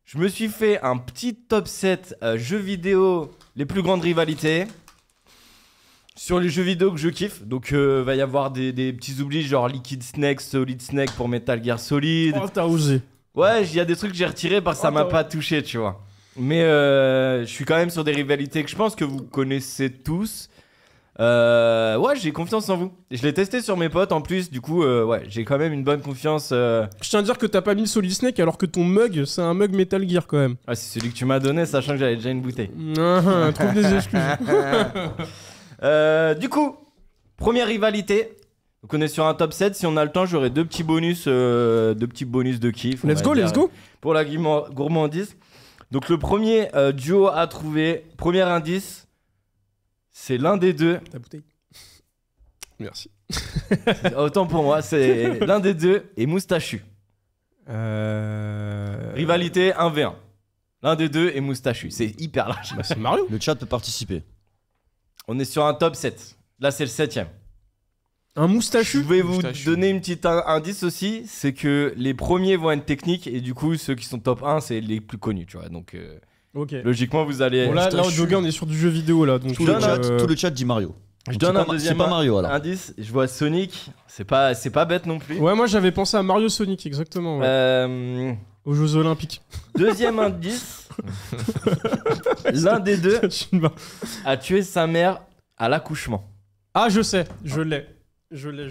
Je me suis fait un petit top 7 jeux vidéo, les plus grandes rivalités. Sur les jeux vidéo que je kiffe. Donc, va y avoir des petits oublis, genre Liquid Snake, Solid Snake pour Metal Gear Solid. Oh, t'as osé. Ouais, il y a des trucs que j'ai retirés parce que ça m'a pas touché, tu vois. Mais je suis quand même sur des rivalités que je pense que vous connaissez tous. Ouais, j'ai confiance en vous. Je l'ai testé sur mes potes en plus, du coup, ouais, j'ai quand même une bonne confiance. Je tiens à dire que t'as pas mis le Solid Snake alors que ton mug, c'est un mug Metal Gear quand même. Ah, c'est celui que tu m'as donné, sachant que j'avais déjà une bouteille. Trouve des excuses. Du coup, première rivalité. Donc on est sur un top 7. Si on a le temps, j'aurai deux petits bonus de kiff. Let's go. Pour la gourmandise. Donc le premier duo à trouver, premier indice, c'est l'un des deux. Ta bouteille. Merci. Autant pour moi, c'est l'un des deux et Moustachu. Rivalité 1v1. L'un des deux et Moustachu. C'est hyper large. Bah, c'est Mario. Le chat peut participer. On est sur un top 7. Là, c'est le 7ème. Un Je moustachu. vais vous donner une petite indice aussi, c'est que les premiers vont être techniques et du coup ceux qui sont top 1 c'est les plus connus, tu vois. Donc Ok. logiquement vous allez. Bon, là Audioga, on est sur du jeu vidéo là. Donc Tout le chat dit Mario. Je Donc donne un c'est deuxième pas Mario alors. indice. Je vois Sonic. C'est pas bête non plus. Ouais, moi j'avais pensé à Mario Sonic exactement. Ouais. Aux Jeux Olympiques. Deuxième indice. L'un des deux a tué sa mère à l'accouchement. Ah, je sais, je l'ai. Je l'ai.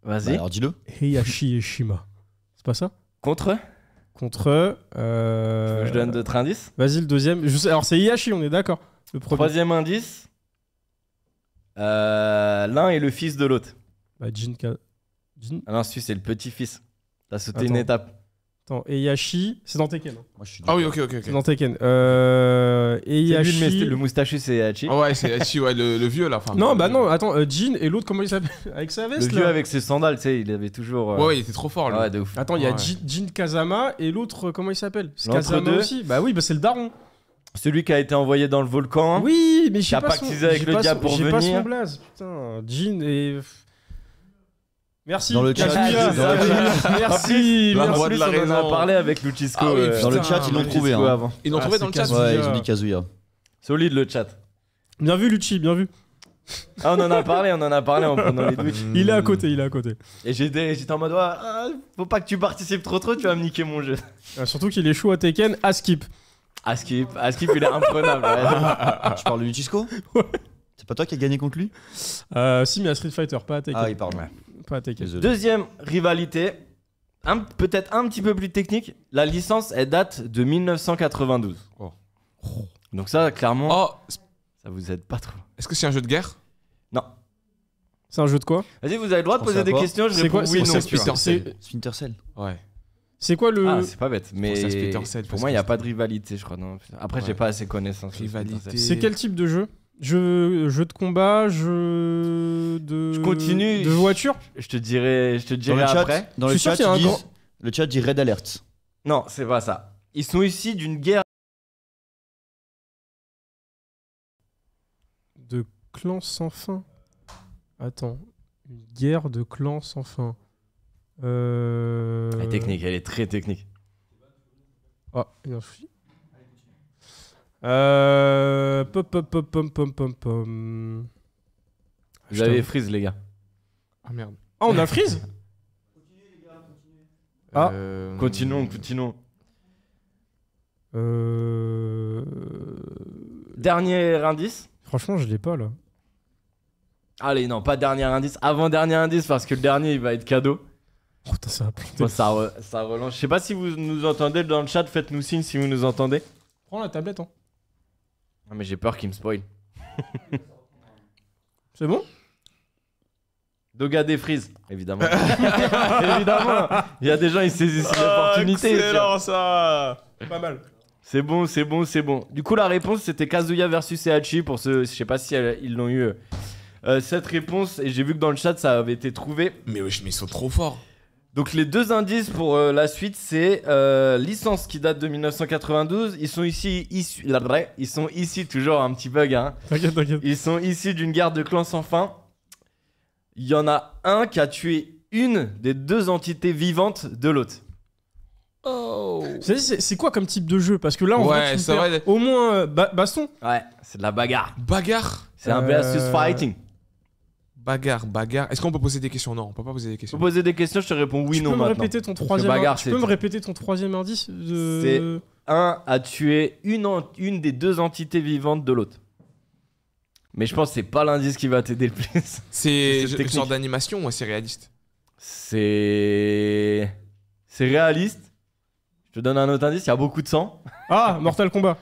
Vas-y. Bah, alors dis-le. Heihachi et Shima. C'est pas ça? Contre. Je donne d'autres indices. Vas-y, le deuxième. Je sais. Alors c'est Heihachi, on est d'accord. Le premier. Troisième indice. L'un est le fils de l'autre. Bah, Jin. Ah non, celui c'est le petit-fils. T'as sauté une étape. Attends, Heihachi, c'est dans Tekken. Hein. Moi, je suis Ah oui, ok. C'est dans Tekken. C'est Heihachi. lui, mais le moustachu c'est Hachi. Ah ouais, c'est Hachi, ouais, le vieux là. Enfin, Non, bah non, attends, Jin et l'autre, comment il s'appelle? Avec sa veste Le vieux là. avec ses sandales, tu sais, il avait toujours. Ouais, il était trop fort lui. Ouais, de ouf. Attends, il y a Ouais. Jin Kazama et l'autre, comment il s'appelle? C'est L'entre Kazama deux. aussi. Bah oui, bah c'est le daron. Celui qui a été envoyé dans le volcan. Oui, mais je Qui sais a pas son... pactisé avec j'ai le pas diable son- pour j'ai pas venir. son blaze. Putain, Jin et... Merci. Dans le chat, Kazuya. Merci. La merci. voix de la On en a raison. parlé avec Luchisco. Ah oui, Dans le putain, chat, ils l'ont Luchisco trouvé. Hein. avant. Ils l'ont trouvé Ah, dans le c'est chat. Kazuya. Ouais, ils ont dit Kazuya. Solide le chat. Bien vu, Lucci, bien vu. Ah, on en a parlé en prenant les douches. Il est à côté, Et j'étais en mode, ouais, faut pas que tu participes trop, tu vas me niquer mon jeu. Surtout qu'il est chaud à Tekken, à skip. Askip, il est imprenable. Ouais. Tu parles de Luchisco? Ouais. C'est pas toi qui as gagné contre lui? Si, mais à Street Fighter, pas à Tekken. Ah, il parle. Pas à Tekken. Désolé. Deuxième rivalité, peut-être un petit peu plus technique. La licence, elle date de 1992. Oh. Donc ça, clairement, Oh, ça vous aide pas trop. est-ce que c'est un jeu de guerre? Non. C'est un jeu de quoi? Vas-y, vous avez le droit de Pensez poser à des quoi? questions, je C'est réponds quoi? oui, non. C'est tu vois. Splinter Cell. Splinter Cell. Ouais. C'est quoi le... Ah, c'est pas bête, mais pensais à Splinter Cell, pour parce moi, il que n'y a pas de rivalité, je crois. Non. Après, j'ai Ouais. pas assez connaissance. sur Rivalité. Splinter Cell. C'est quel type de jeu? Jeu de combat, jeu de... Je continue. De voiture? Je te dirais Dans le après. chat, dans Je le suis sûr chat, qu'il y a ils un disent- grand- le chat dit Red Alert. Non, c'est pas ça. Ils sont issus d'une guerre. De clans sans fin. Attends. Une guerre de clans sans fin. Elle est technique, elle est très technique. Ah, il y a un souci. Pom. Vous avez freeze, les gars. Ah merde. Ah, on a freeze? Ah. Continuons. Dernier indice. Franchement, je l'ai pas là. Allez, non, pas dernier indice. Avant-dernier indice, parce que le dernier, il va être cadeau. Oh, putain, ça va planter. Bon, ça relance. Je sais pas si vous nous entendez dans le chat. Faites-nous signe si vous nous entendez. Prends la tablette, hein. Ah, mais j'ai peur qu'il me spoil. C'est bon? Doga défreeze, évidemment. Évidemment. Il y a des gens, ils saisissent l'opportunité. Excellent ça. Pas mal. C'est bon. Du coup, la réponse, c'était Kazuya versus Heihachi. Pour ceux, je sais pas si ils l'ont eu. Cette réponse, et j'ai vu que dans le chat, ça avait été trouvé. Mais wesh, mais ils sont trop forts. Donc les deux indices pour la suite, c'est licence qui date de 1992. Ils sont ici toujours un petit bug. Hein. T'inquiète. Ils sont issus d'une guerre de clans sans fin. Il y en a un qui a tué une des deux entités vivantes de l'autre. C'est quoi comme type de jeu? Parce que là, en Ouais, vrai, tu me c'est perds. vrai. Au moins, baston. Ouais, c'est de la bagarre. Bagarre. C'est un versus fighting. Bagarre. Est-ce qu'on peut poser des questions? Non, on peut pas poser des Tu questions. peux poser des questions, je te réponds oui, Tu non peux me maintenant. répéter ton Parce que troisième bagarre, Tu peux me répéter ton troisième indice C'est- Un a tué une des deux entités vivantes de l'autre. Mais je pense que c'est pas l'indice qui va t'aider le plus. C'est une technique. sorte d'animation ou c'est réaliste? C'est réaliste. Je te donne un autre indice, il y a beaucoup de sang. Ah, Mortal Kombat.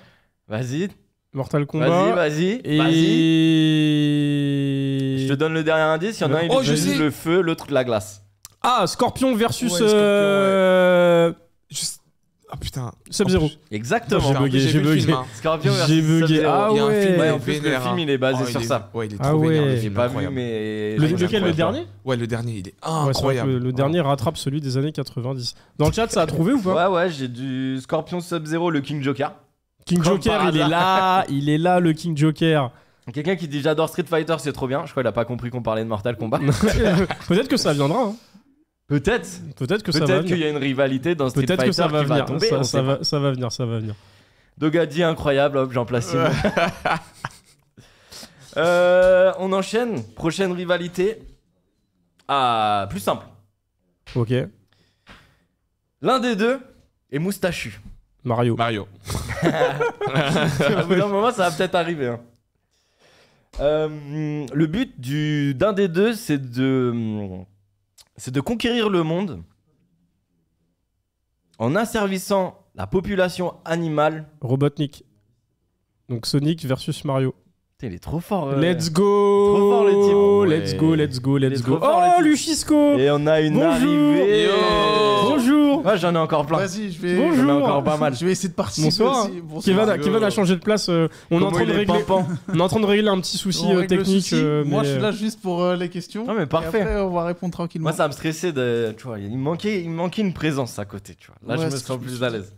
Vas-y, Mortal Kombat. vas-y. Et. Je te donne le dernier indice, il y en a un, il Oh, je utilise sais. le feu, l'autre la glace. Ah, Scorpion versus Ouais, Scorpion, Ah putain. Sub-Zero. Exactement. J'ai bugué, J'ai j'ai vu le film, bugué. hein. Scorpion J'ai versus bugué. Sub-Zero. Ah Il y a un ouais. film, Ouais, il en est plus, le vénère, film, hein. il est basé Oh, sur il est- ça. Ouais, il est Ah trop vénère, ouais. le J'ai film, pas vu, incroyable. mais. Lequel, le incroyable. dernier? Ouais, le dernier, il est Ouais, c'est vrai que incroyable. le dernier rattrape celui des années 90. Dans le chat, ça a trouvé ou pas? Ouais, j'ai du Scorpion Sub-Zero, le King Joker. King Comme Joker, par il est hasard. là. Il est là, le King Joker. Quelqu'un qui dit j'adore Street Fighter, c'est trop bien. Je crois qu'il a pas compris qu'on parlait de Mortal Kombat. Peut-être que ça viendra. Hein. Peut-être. Peut-être que ça va Peut-être qu'il venir. y a une rivalité dans Street Peut-être Fighter que ça va qui va venir. tomber. on sait pas. Ça va venir, ça va venir. Dogadi incroyable, hop, j'en place une. On enchaîne. Prochaine rivalité. Ah, plus simple. Ok. L'un des deux est moustachu. Mario. Mario. Au bout d'un moment, ça va peut-être arriver. Hein. Le but d'un des deux, c'est de conquérir le monde en asservissant la population animale. Robotnik. Donc Sonic versus Mario. Putain, il est trop fort. Let's go. Trop fort, le type. Let's go, let's go, Il est let's trop go. fort, le Oh, type. Luchisco. Et on a une Bonjour. arrivée. Yo. Bonjour. Ouais, j'en ai encore plein. Vas-y, je vais. Bonjour. J'en ai encore pas mal. Je vais essayer de participer Bonsoir. aussi. Bonsoir. Kevin a changé de place. On est Comment en train il de est régler. pimpant. On est en train de régler un petit souci On règle le technique. souci. Moi, je suis là juste pour les questions. Non, mais parfait. Et après, on va répondre tranquillement. Moi, ça me stressait de. Tu vois, il me manquait une présence à côté. Tu vois. Là, Ouais, je me c'est ce sens que je me plus suis à l'aise.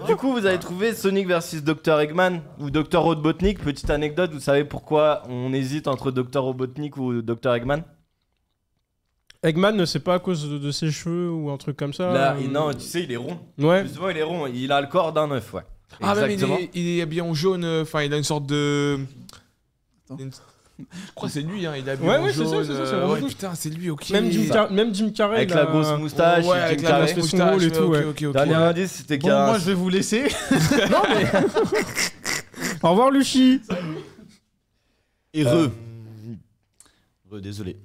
Du coup, vous avez trouvé Sonic versus Dr. Eggman ou Dr. Robotnik. Petite anecdote, vous savez pourquoi on hésite entre Dr. Robotnik ou Dr. Eggman? Eggman, c'est pas à cause de ses cheveux ou un truc comme ça. Là, non, tu sais, il est rond. Ouais. Plus souvent, il est rond. Il a le corps d'un œuf, ouais. Ah, même Exactement. il est habillé en jaune. Enfin, il a une sorte de. Attends. Je crois que c'est lui, hein. Il est habillé Ouais, en ouais, c'est ça, jaune. c'est ça, c'est ouais, Robotnik. putain, c'est lui, ok. Même Jim Carrey. Avec il la a- grosse moustache. Ouais, et avec Jim la Carrey. fait son moustache, rôle et tout, ouais. ok. Dernier indice, c'était qu'il y Bon, a un- moi, je vais vous laisser. Non, mais. Au revoir, Luchi. Heureux. Désolé.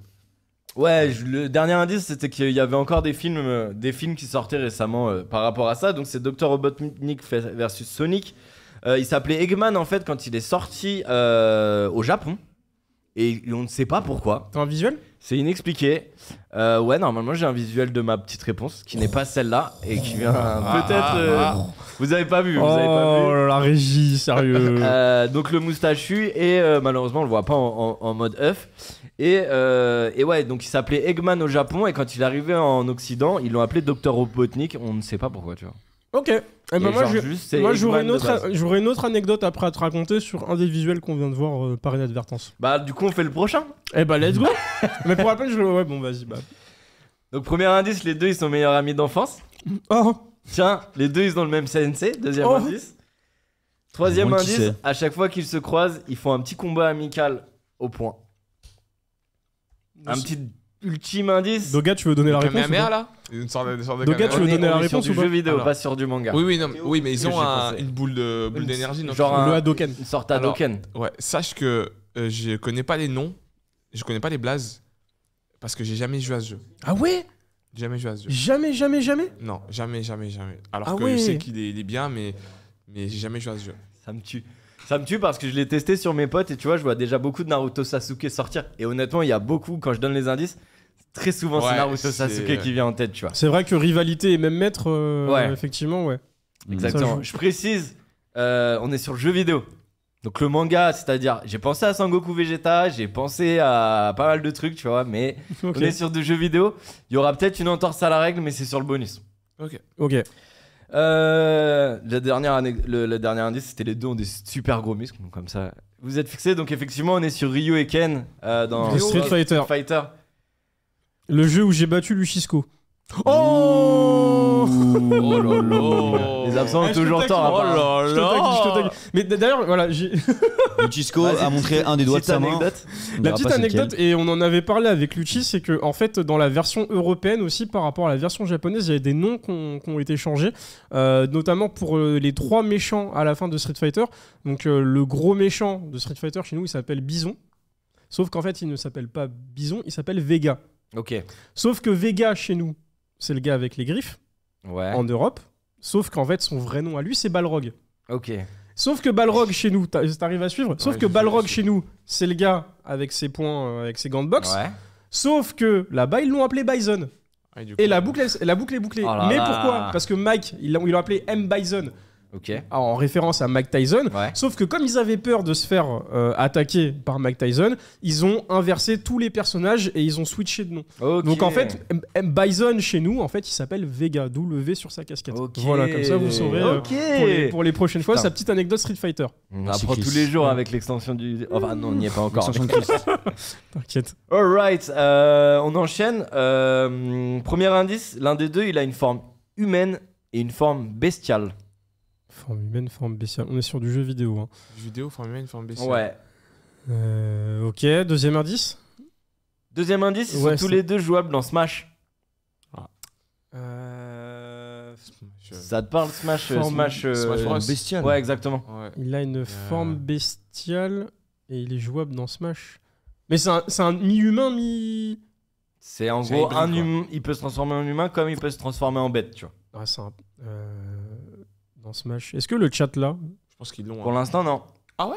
Ouais, le dernier indice, c'était qu'il y avait encore des films qui sortaient récemment par rapport à ça. Donc c'est Dr. Robotnik versus Sonic. Il s'appelait Eggman en fait quand il est sorti au Japon. Et on ne sait pas pourquoi. T'as un visuel? C'est inexpliqué. Ouais, normalement j'ai un visuel de ma petite réponse qui n'est pas celle-là et qui vient peut-être. Vous avez pas vu, vous avez pas vu. Oh la régie, sérieux. Donc le moustachu et malheureusement on le voit pas en mode œuf et ouais donc il s'appelait Eggman au Japon et quand il est arrivé en Occident ils l'ont appelé Dr. Robotnik, on ne sait pas pourquoi tu vois. Ok. Eh ben, Et moi, genre, juste, c'est j'aurais Eggman de base. j'aurais une autre anecdote après à te raconter sur un des visuels qu'on vient de voir par inadvertance. Bah du coup on fait le prochain. Eh bah let's go. Mais pour rappel, ouais bon vas-y bah. Donc premier indice, les deux ils sont meilleurs amis d'enfance. Oh. Tiens, les deux ils ont le même CNC. Deuxième Oh. indice. Troisième Moi, qui indice, sais. à chaque fois qu'ils se croisent ils font un petit combat amical au point. Un petit ultime indice. Doga, tu veux donner la réponse ou Kamehameha pas là Une sorte de Doga, tu veux donner la on est sur réponse du ou pas jeu vidéo, Alors. pas sur du manga. Oui, oui, mais ils Que ont j'ai pensé. une boule d'énergie. non Genre Le un- Hadoken. Une sorte Alors, Hadoken. Ouais, sache que je connais pas les noms, je connais pas les blazes, parce que j'ai jamais joué à ce jeu. Ah ouais? Jamais joué à ce jeu. Jamais. Non, jamais. Alors Ah que ouais. je sais qu'il est bien, mais j'ai jamais joué à ce jeu. Ça me tue. Ça me tue parce que je l'ai testé sur mes potes et tu vois, je vois déjà beaucoup de Naruto Sasuke sortir. Et honnêtement, il y a beaucoup, quand je donne les indices, très souvent c'est Ouais, Naruto c'est- Sasuke qui vient en tête, tu vois. C'est vrai que rivalité et même maître, Ouais. effectivement, ouais. Exactement. joue. Je précise, on est sur le jeu vidéo. Donc le manga, c'est-à-dire, j'ai pensé à Sangoku Vegeta, j'ai pensé à pas mal de trucs, tu vois, mais Ok. on est sur du jeu vidéo. Il y aura peut-être une entorse à la règle, mais c'est sur le bonus. Ok. Le dernier indice, c'était les deux ont des super gros muscles, donc comme ça. Vous êtes fixés, donc effectivement, on est sur Ryu et Ken dans Street Fighter. Fighter. Le jeu où j'ai battu Luchisco. Oh Oh là là. Les absents ont je te toujours taquine. tort. Oh apparemment. là Je te taquine, je te taquine. Mais d'ailleurs, voilà, Lucisco Vas-y, a montré un des doigts de petite sa main. anecdote. On la dira petite pas c'est lequel. anecdote, et on en avait parlé avec Lucci, c'est que en fait, dans la version européenne aussi, par rapport à la version japonaise, il y avait des noms qui ont été changés, notamment pour les 3 méchants à la fin de Street Fighter. Donc le gros méchant de Street Fighter chez nous, il s'appelle Bison. Sauf qu'en fait, il ne s'appelle pas Bison, il s'appelle Vega. Ok. Sauf que Vega chez nous, c'est le gars avec les griffes Ouais. en Europe. Sauf qu'en fait, son vrai nom à lui, c'est Balrog. Ok. Sauf que Balrog chez nous, t'arrives à suivre. Sauf Ouais, que je Balrog suis. chez nous, c'est le gars avec ses poings, avec ses gants de boxe. Ouais. Sauf que là-bas, ils l'ont appelé Bison. Ah, du Et coup, la boucle est bouclée. Oh là Mais là. pourquoi? Parce que Mike, ils l'ont appelé M. Bison, Ok. en référence à Mike Tyson. Ouais. Sauf que comme ils avaient peur de se faire attaquer par Mike Tyson, ils ont inversé tous les personnages et ils ont switché de nom. Ok. Donc en fait, Bison chez nous, en fait, il s'appelle Vega, d'où le V sur sa casquette. Ok. Voilà, comme ça vous saurez Ok. pour les prochaines fois Putain. sa petite anecdote Street Fighter. On Merci, apprend Chris. tous les jours avec l'extension du. Enfin, non, on n'y est pas encore. Extension de Chris. T'inquiète. Alright, on enchaîne. Premier indice, l'un des deux, il a une forme humaine et une forme bestiale. Forme humaine, forme bestiale. On est sur du jeu vidéo. Hein. Vidéo, forme humaine, forme bestiale. Ouais. Ok, deuxième indice. Deuxième indice, ils Ouais, sont tous c'est- les deux jouables dans Smash. Ça te parle Smash Forme- Smash, Smash Bros. Bestial. Ouais, exactement. Ouais. Il a une forme bestiale et il est jouable dans Smash. Mais c'est un mi-humain, mi... C'est en C'est gros hybride, un quoi. humain, il peut se transformer en humain comme il peut se transformer en bête, tu vois. Ah, c'est un... dans Smash. Est-ce que le chat là... Je pense qu'ils l'ont. Pour hein. l'instant, non. Ah ouais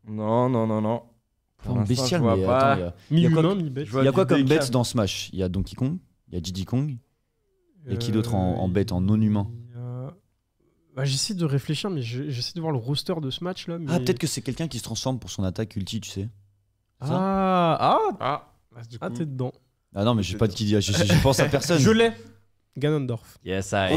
Non, non, non, non. Pour Forme l'instant, bestiale, je vois mais pas. attends, il y a quoi- Mi-humain, mi-bête. Je vois il y a du quoi comme DK. bête dans Smash? Il y a Donkey Kong, il y a Diddy Kong. Il y a qui d'autre en bête, en non-humain? Bah, j'essaie de réfléchir, mais j'essaie de voir le roster de ce match là. Mais... Ah, peut-être que c'est quelqu'un qui se transforme pour son attaque ulti, tu sais. C'est ça Ah, Du coup, t'es dedans. Ah non, mais j'ai pas de qui dire, je pense à personne. Je l'ai. Ganondorf. Yes, I.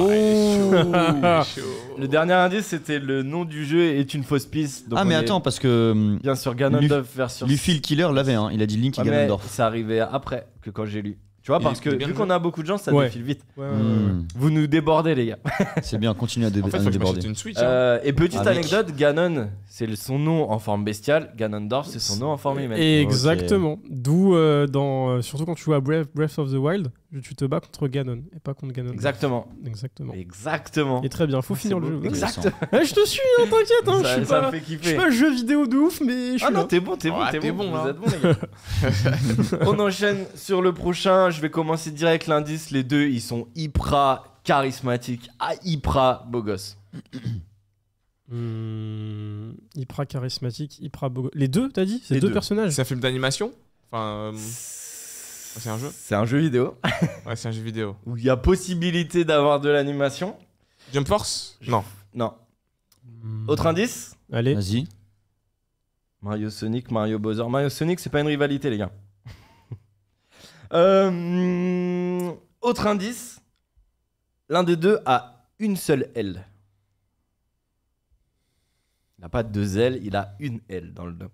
chaud. Le dernier indice, c'était le nom du jeu est une fausse piste. Donc Ah, mais on est attends, parce que bien sûr, Ganondorf version. Luffy le killer l'avait, hein. Il a dit Link et Ouais, mais Ganondorf. c'est arrivé après que quand j'ai lu. Tu vois, Il parce que est bien vu le qu'on jeu. a beaucoup de gens, ça Ouais. défile vite. Ouais, Vous nous débordez, les gars. C'est bien, continue à, En fait, à faut nous que je m'achète déborder. une Switch. hein. Et petite Ah, mec. anecdote, Ganon, c'est son nom en forme bestiale. Ganondorf, c'est son nom en forme humaine. Exactement. D'où, surtout quand tu joues à Breath of the Wild, tu te bats contre Ganon et pas contre Ganon. Exactement. Exactement. Exactement. Et très bien, faut finir le beau. jeu. Ouais. Exact. Ouais, je te suis, hein, t'inquiète. Hein, Ça, je suis ça pas, me fait je suis kiffer. pas jeu vidéo de ouf, mais je suis Ah non, là. t'es bon, t'es bon, Ouais, t'es t'es bon. bon, Vous là. êtes bons, les gars. On enchaîne sur le prochain. Je vais commencer direct l'indice. Les deux, ils sont hyper charismatiques, hyper beaux gosses. Hyper charismatique, hyper beau. Les deux, t'as dit? C'est Les deux deux. personnages. C'est un film d'animation. Enfin, c'est un jeu. C'est un jeu vidéo Ouais, c'est un jeu vidéo. où il y a possibilité d'avoir de l'animation. Jump Force. Non. Non. Autre indice? Allez. Vas-y. Mario Sonic, Mario Bowser. Mario Sonic, c'est pas une rivalité, les gars. Autre indice. L'un des deux a une seule aile. Il n'a pas deux ailes, il a une aile dans le dos.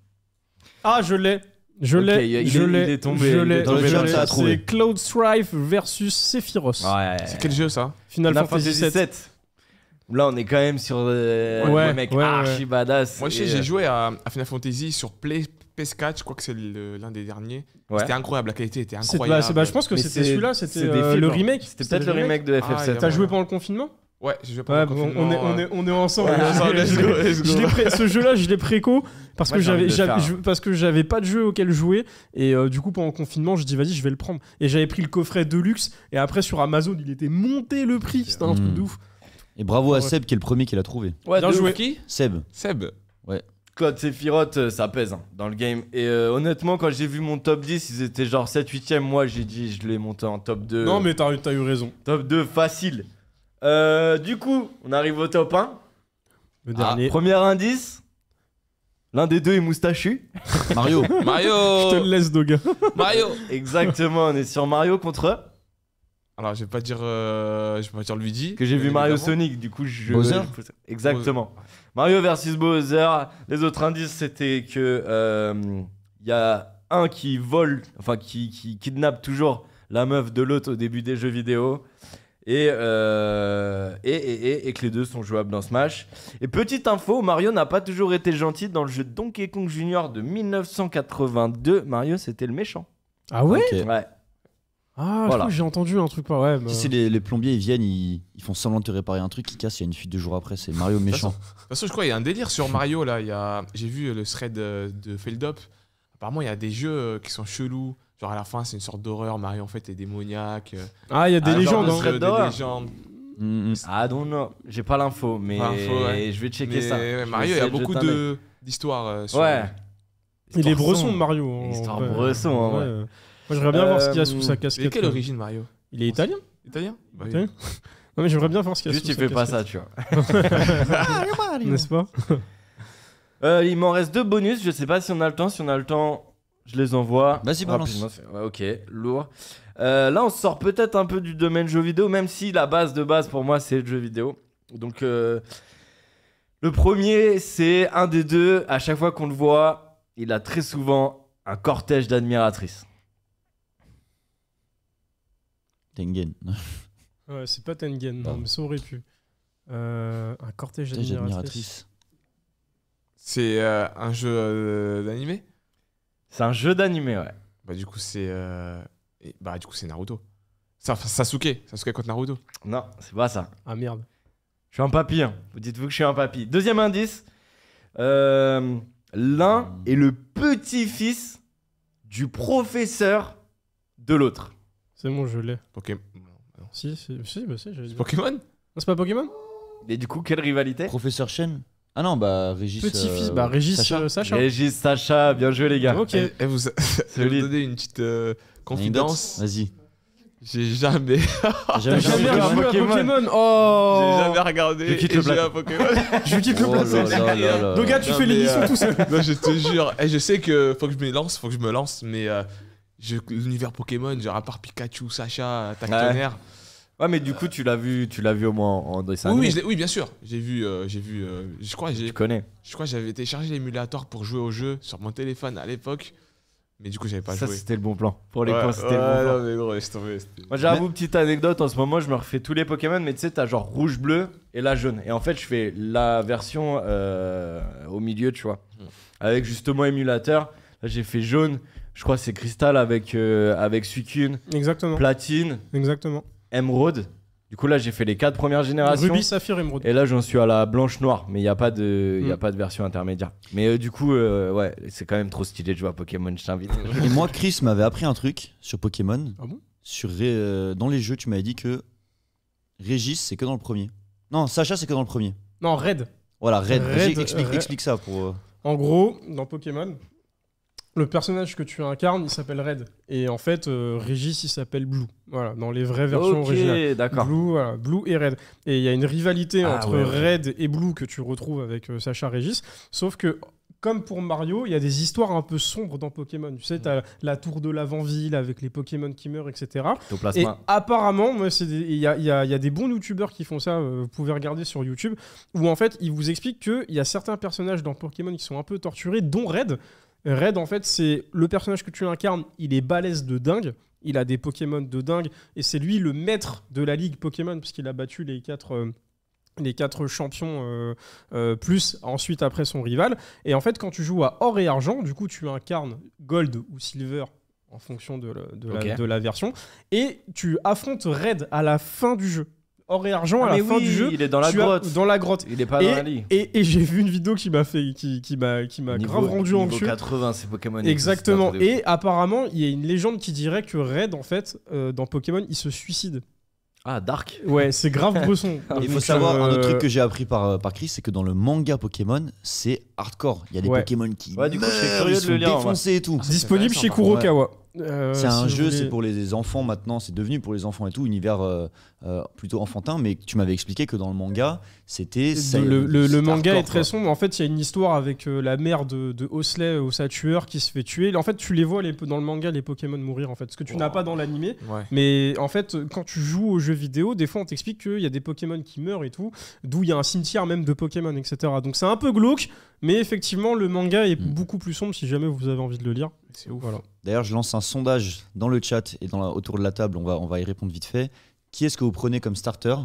Ah, je l'ai. Je Ok, l'ai. il Je est- l'ai. il est tombé, Je il est l'ai. Dans le je chat, l'ai. ça a trouvé. C'est Cloud Strife versus Sephiroth. Ouais. C'est quel jeu ça? Final Final Fantasy Fantasy VII. VII. Là, on est quand même sur Ouais, des mecs ouais, archi badass. Moi, je sais, Et, j'ai joué à Final Fantasy sur PS4. Je crois que c'est l'un des derniers. ouais. C'était incroyable. La qualité était C'est- incroyable. bah, je pense que Mais c'était c'est- celui-là, c'est c'était des films, le hein. remake. C'était peut-être le remake de Ah, FF7. il y a T'as joué moyen. pendant le confinement? Ouais, j'ai joué Ouais, pendant le bon, confinement. on est ensemble. On est ensemble, let's go, let's go. Ce jeu-là, je l'ai préco parce Moi, que j'ai envie de le faire. parce que j'avais pas de jeu auquel jouer et du coup pendant le confinement, je dis vas-y, je vais le prendre. Et j'avais pris le coffret Deluxe et après sur Amazon, il était monté le prix. C'était un truc de ouf. Et bravo à Ouais. Seb qui est le premier qui l'a trouvé. Ouais, Bien de joué. ouf. Qui? Seb. Seb. Code Sephiroth, ça pèse hein, dans le game. Et honnêtement, quand j'ai vu mon top 10, ils étaient genre 7-8ème. Moi, j'ai dit, je l'ai monté en top 2. Non mais t'as eu raison. Top 2 facile. Du coup, on arrive au top 1. Le dernier. Premier indice. L'un des deux est moustachu. Mario. Mario. Je te le laisse, Doga. Mario. Exactement, on est sur Mario contre Alors, je vais pas dire Luigi. que j'ai vu bien Mario évidemment. Sonic. Du coup, je. Bowser Exactement. Mario versus Bowser. Les autres indices, c'était que il y a un qui vole, enfin qui kidnappe toujours la meuf de l'autre au début des jeux vidéo. Et que les deux sont jouables dans Smash. Et petite info, Mario n'a pas toujours été gentil. Dans le jeu Donkey Kong Jr. de 1982, Mario c'était le méchant. Ah ouais? Ok. Ouais. Ah, je Voilà. crois que j'ai entendu un truc pas. Ouais, Tu sais, les plombiers, ils viennent, ils font semblant de te réparer un truc, ils cassent, il y a une fuite 2 jours après, c'est Mario le méchant. De toute façon, je crois qu'il y a un délire sur Mario là. J'ai vu le thread de Feldup. Apparemment, il y a des jeux qui sont chelous. Genre à la fin, c'est une sorte d'horreur. Mario en fait est démoniaque. Ah, il y a des Ah, légendes. genre Hein. de Des d'horreur. légendes. Ah non, non, j'ai pas l'info, mais Pas l'info, ouais. je vais checker Mais ça. ouais, Je vais Mario, il y essayer a de beaucoup jeter un œil. d'histoires. Sur Ouais. Il est Histoire bresson sombre. de Mario. en Histoire vrai. bresson, en vrai. Moi, j'aimerais bien voir ce qu'il y a sous sa Et casquette. quelle origine Mario? Il est italien? Italien Bah oui. Italien Non, mais j'aimerais bien voir ce qu'il y a Juste, sous tu sa fais pas casquette. ça, tu vois. N'est-ce pas? Il m'en reste 2 bonus, je sais pas si on a le temps. Si on a le temps, je les envoie. Vas-y, balance. Rapidement. Ouais, ok, lourd. Là, on sort peut-être un peu du domaine jeu vidéo, même si la base de base pour moi, c'est le jeu vidéo. Donc, le premier, c'est un des deux. À chaque fois qu'on le voit, il a très souvent un cortège d'admiratrices. Tengen. Ouais, c'est pas Tengen, non, Non. mais ça aurait pu. Un cortège Cortège d'admiratrices. d'admiratrices. C'est un jeu d'animé? C'est un jeu d'animé, ouais. Bah du coup c'est Naruto. Sasuke contre Naruto. Non, c'est pas ça. Ah merde. Je suis un papy, hein. Vous dites-vous que je suis un papy. Deuxième indice. L'un est le petit-fils du professeur de l'autre. C'est bon, je l'ai. Pokémon. Si, j'avais dit. Pokémon? Non, c'est pas Pokémon? Et du coup, quelle rivalité? Professeur Chen. Ah non, bah Régis. Petit-fils, bah Régis Sacha. Régis, Sacha, bien joué les gars. Ok. Vous Solide. donner une petite confidence. Vas-y. J'ai jamais T'as T'as jamais jamais joué à joué à Pokémon. Pokémon? Oh. j'ai jamais regardé Je quitte et le joué blague. à Pokémon. Je quitte le Oh placement. là là là là. Donc, gars, tu Non, fais mais, l'émission tout seul. Non, je te jure. Et je sais que faut que je me lance, mais l'univers Pokémon, genre à part Pikachu, Sacha, Tonnerre. Ouais, mais du coup, tu l'as vu au moins en dessin Oui, animé. oui, bien sûr. J'ai vu. Je crois Tu connais. que j'avais téléchargé l'émulateur pour jouer au jeu sur mon téléphone à l'époque, mais du coup j'avais pas Ça, joué. c'était le bon plan. Pour les Ouais, points, c'était le bon plan. non, mais gros, laisse tomber, c'était- Moi, j'avoue, petite anecdote, en ce moment, je me refais tous les Pokémon, mais tu sais, t'as genre rouge, bleu et là jaune. Et en fait, je fais la version au milieu, tu vois. Avec justement émulateur. Là, j'ai fait jaune. Je crois que c'est cristal avec Suicune, Exactement. platine, Exactement. émeraude. Du coup, là, j'ai fait les 4 premières générations. Rubis, Saphir, Émeraude. Et là, j'en suis à la blanche-noire, mais il n'y a pas de version intermédiaire. Mais du coup, ouais, c'est quand même trop stylé de jouer à Pokémon, je t'invite. Et moi, Chris m'avait appris un truc sur Pokémon. Ah bon? Dans les jeux, tu m'avais dit que Régis, c'est que dans le premier. Non, Sacha, c'est que dans le premier. Non, Red. Voilà, Red. Red, Explique ça pour. En gros, dans Pokémon, le personnage que tu incarnes, il s'appelle Red. Et en fait, Régis, il s'appelle Blue. Voilà, dans les vraies versions originales. Ok, d'accord. Blue et Red. Et il y a une rivalité Ah, entre ouais, ouais. Red et Blue que tu retrouves avec Sacha Régis. Sauf que, comme pour Mario, il y a des histoires un peu sombres dans Pokémon. Tu sais, t'as la tour de l'avant-ville avec les Pokémon qui meurent, etc. Et Ectoplasma. apparemment, moi, il y a des bons youtubeurs qui font ça, vous pouvez regarder sur YouTube, où en fait, ils vous expliquent qu'il y a certains personnages dans Pokémon qui sont un peu torturés, dont Red. Red, en fait, c'est le personnage que tu incarnes, il est balèze de dingue, il a des Pokémon de dingue, et c'est lui le maître de la ligue Pokémon, puisqu'il a battu les quatre champions plus ensuite après son rival. Et en fait, quand tu joues à or et argent, du coup, tu incarnes Gold ou Silver en fonction de la version, et tu affrontes Red à la fin du jeu. Or et argent, à la fin du jeu, il est dans la grotte. dans la grotte. Il est pas dans la ligue. Et j'ai vu une vidéo qui m'a grave rendu Niveau anxieux. 80, c'est Pokémon. Exactement. c'est un truc de Et apparemment, il y a une légende qui dirait que Red, en fait, dans Pokémon, il se suicide. fou. Ah, Dark. Ouais, c'est grave bresson. Il faut Donc, savoir un autre truc que j'ai appris par Chris, c'est que dans le manga Pokémon, c'est hardcore. Il y a des Ouais. Pokémon qui Ouais, du coup, je serais meurent, curieux ils de le sont lire, défoncés et tout. Ah, c'est disponible chez intéressant, Kurokawa. C'est un si jeu, vous voulez. c'est pour les enfants maintenant, c'est devenu pour les enfants et tout, univers plutôt enfantin, mais tu m'avais expliqué que dans le manga, c'était... Le manga est très sombre. En fait, il y a une histoire avec la mère de Osley, Ossa tueur, qui se fait tuer. En fait, tu les vois dans le manga, les Pokémon mourir, en fait. Ce que tu n'as pas dans l'animé. Ouais. Mais en fait, quand tu joues aux jeux vidéo, des fois, on t'explique qu'il y a des Pokémon qui meurent et tout, d'où il y a un cimetière même de Pokémon, etc. Donc c'est un peu glauque, mais effectivement, le manga est beaucoup plus sombre si jamais vous avez envie de le lire. C'est ouf. Voilà. D'ailleurs, je lance un sondage dans le chat et autour de la table, on va y répondre vite fait. Qui est-ce que vous prenez comme starter?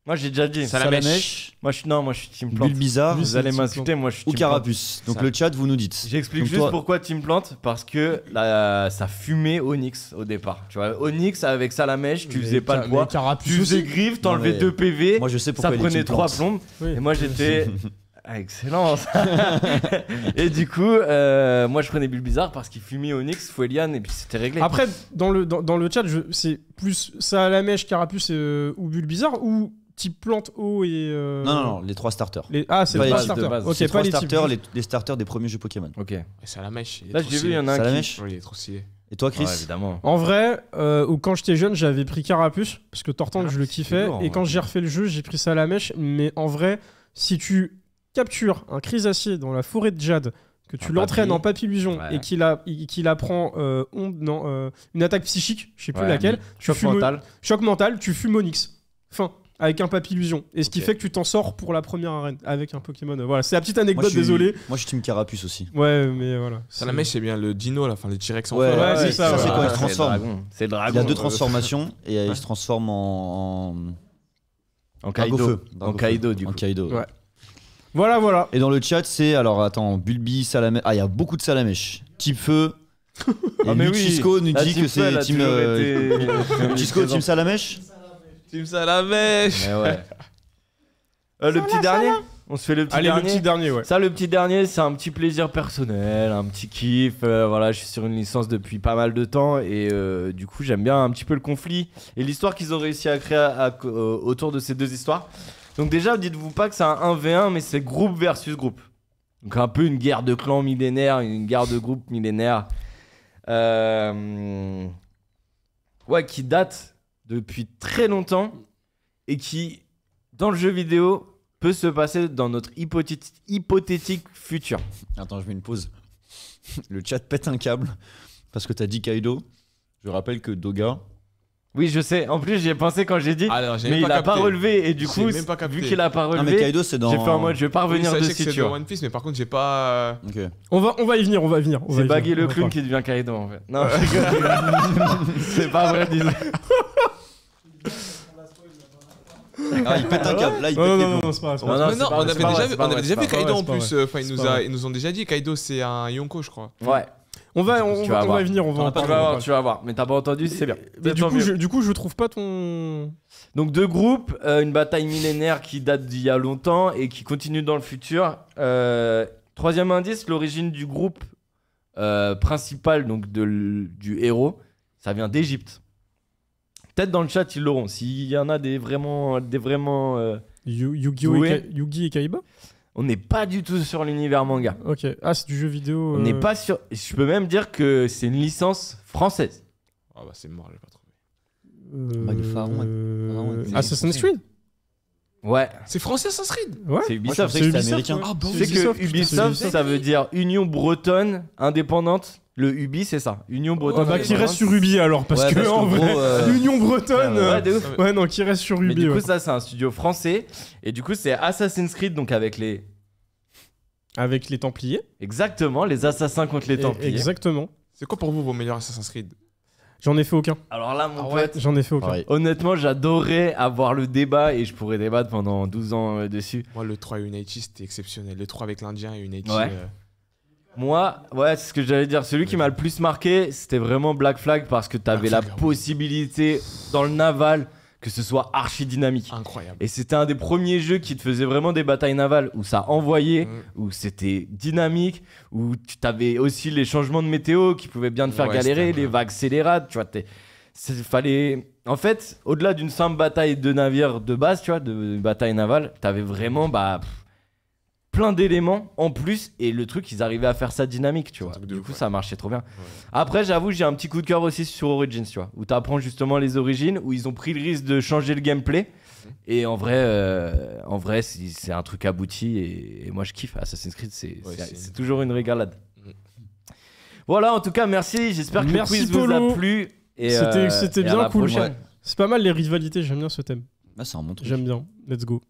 Moi, j'ai déjà dit. Salamèche. Moi, je suis Team Plante. Bulbizarre Lui, Vous allez Team m'insulter, moi, je suis ou Team Plante. Carapuce? Donc Ça- le chat, vous nous dites. J'explique Donc juste toi- pourquoi Team Plante, parce que ça fumait Onyx au départ. Tu vois, Onyx avec Salamèche, tu faisais pas le poids. Carapuce Tu faisais aussi. griffe, t'enlevais Non, mais 2 PV, Moi, je sais ça pourquoi il est prenait Team 3 Plante. plombes. Oui. Et moi j'étais. Ah, excellent ça. Et du coup, moi je prenais Bulbizarre parce qu'il fumait Onyx, Fuelian et puis c'était réglé. Après, dans le chat, c'est plus Salamèche, Carapuce ou Bulbizarre ou type plante haut et. Non, les 3 starters. Ah, c'est Pas les les trois types de starters. base. Ok, C'est pas 3 les types. starters, les starters des premiers jeux Pokémon. Ok. Et Salamèche. il est Là trop j'ai vu, il y stylé. en a un qui. Salamèche. Ouais, il est trop stylé. Et toi, Chris? Ouais, évidemment. En vrai, quand j'étais jeune, j'avais pris Carapuce parce que Tortank, je le c'est kiffais. lourd, Et quand ouais. j'ai refait le jeu, j'ai pris Salamèche. Mais en vrai, si tu captures un Chrysacier dans la forêt de Jade, que tu Un l'entraînes papy. en papillusion Ouais. et qu'il apprend une attaque psychique, je sais plus Ouais, laquelle, tu Choc fumes- mental. choc mental, tu fumes Onyx. Fin. Avec un papillusion. Et ce qui Ok. fait que tu t'en sors pour la première arène avec un Pokémon. Voilà, c'est la petite anecdote, Moi, je suis- désolé. Moi, je suis Team Carapuce aussi. Ouais, mais voilà. Salamèche, c'est bien le dino, là, enfin le T-Rex en Ouais, feu. ouais, là. c'est ça, c'est ouais. quand il se C'est le transforme. dragon. C'est le dragon. Il y a 2 transformations et il se transforme en En Drago Kaido. feu. En Kaido du En coup. Kaido. Ouais. Voilà. Et dans le chat, c'est alors attends, Bulbi, Salamèche. Ah, il y a beaucoup de Salamèche. Type feu. Et Ah, mais oui. Lutisco nous La dit team que feu, elle c'est a Team toujours été- Lutisco, Team Salamèche. Team Salamèche. Mais ouais. Le petit dernier. On se fait le petit Allez, dernier. le petit dernier, ouais. Ça, le petit dernier, c'est un petit plaisir personnel, un petit kiff. Voilà, je suis sur une licence depuis pas mal de temps et du coup, j'aime bien un petit peu le conflit et l'histoire qu'ils ont réussi à créer autour de ces deux histoires. Donc déjà, dites-vous pas que c'est un 1v1, mais c'est groupe versus groupe. Donc un peu une guerre de clans millénaire, une guerre de groupe millénaire. Ouais, qui date depuis très longtemps et qui, dans le jeu vidéo, peut se passer dans notre hypothétique futur. Attends, je mets une pause. Le chat pète un câble parce que t'as dit Kaido. Je rappelle que Doga. Oui, je sais. En plus, j'y ai pensé quand j'ai dit, Alors, j'ai mais même il a pas capté. relevé et du J'ai coup, même pas capté. vu qu'il a pas Non, mais relevé, Kaido, c'est dans. j'ai fait en mode, je vais pas Oui, revenir ça, je sais dessus, que c'est tu de vois. One Piece, mais par contre, j'ai pas. Ok. On va y venir. C'est Baggy le clown qui devient Kaido en fait. Non, je rigole. C'est pas vrai, disons. Ah, il pète un câble. Là, il pète Non, les non, plombs. non, c'est pas Non, vrai. non, Mais c'est non, pas on vrai, avait c'est pas déjà vrai, vu, c'est pas on avait vrai, déjà c'est vu pas Kaido vrai, en c'est plus. pas vrai. Enfin, C'est pas vrai. ils nous ont déjà dit Kaido, c'est un Yonko, je crois. Ouais, On Tu vas voir. va y venir, on va en tu parler. vas voir, tu vas voir. Mais t'as pas entendu, c'est bien. Mais Tant mieux. du coup, je trouve pas ton. Donc deux groupes, une bataille millénaire qui date d'il y a longtemps et qui continue dans le futur. Troisième indice, l'origine du groupe principal, donc du héros, ça vient d'Égypte. Peut-être dans le chat ils l'auront. S'il y en a des vraiment Yu-Gi-Oh! Doué. Yugi et Kaiba. on n'est pas du tout sur l'univers manga. Ok. Ah, c'est du jeu vidéo. On n'est pas sur. Je peux même dire que c'est une licence française. Ah bah, c'est mort, j'ai pas trouvé. Bah, le pharaon est- Assassin's Creed. Ouais. C'est français, Assassin's Creed. Ouais. C'est Moi, je Ubisoft. pensais que c'était Ubisoft, américain. ouais. Ah bah Tu sais Ubisoft, que putain, Ubisoft, c'est ça veut dire Union Bretonne Indépendante. Le Ubi, c'est ça. Union Bretonne. Bah, qui reste sur Ubi alors, parce Ouais, que en gros, vrai, Union Bretonne. Ouais, de ouf. Ouais, non, qui reste sur Mais Ubi. du coup, ouais. ça, c'est un studio français. Et du coup, c'est Assassin's Creed, donc avec les. Avec les Templiers. Exactement, les assassins contre les Templiers. Exactement. C'est quoi pour vous vos meilleurs Assassin's Creed? J'en ai fait aucun. Alors là, mon Ah ouais. pote, J'en ai fait aucun. Pareil. honnêtement, j'adorais avoir le débat et je pourrais débattre pendant 12 ans dessus. Moi, le 3 Unity, c'était exceptionnel. Le 3 avec l'Indien et Unity. Ouais. Moi, ouais, c'est ce que j'allais dire. Celui qui m'a le plus marqué, c'était vraiment Black Flag parce que t'avais la Black Flag, possibilité dans le naval que ce soit archi dynamique. Incroyable. Et c'était un des premiers jeux qui te faisait vraiment des batailles navales où ça envoyait, Mm. où c'était dynamique, où tu t'avais aussi les changements de météo qui pouvaient bien te faire Ouais, galérer, c'était les vagues scélérates, tu vois. Fallait. En fait, au-delà d'une simple bataille de navire de base, tu vois, de bataille navale, t'avais vraiment plein d'éléments en plus et le truc, ils arrivaient à faire ça dynamique, tu C'est un vois. truc de Du ouf, coup, ouais. ça marchait trop bien. Après, j'avoue, j'ai un petit coup de cœur aussi sur Origins, tu vois, où t'apprends justement les origines, où ils ont pris le risque de changer le gameplay. Et en vrai, c'est un truc abouti et moi je kiffe. Assassin's Creed, Ouais, c'est toujours une régalade. Voilà, en tout cas, merci. J'espère que Merci, le quiz vous Polo. a plu. Et, C'était et à bien la cool. prochaine. C'est pas mal les rivalités, j'aime bien ce thème. Ah, c'est un bon truc. J'aime bien. Let's go.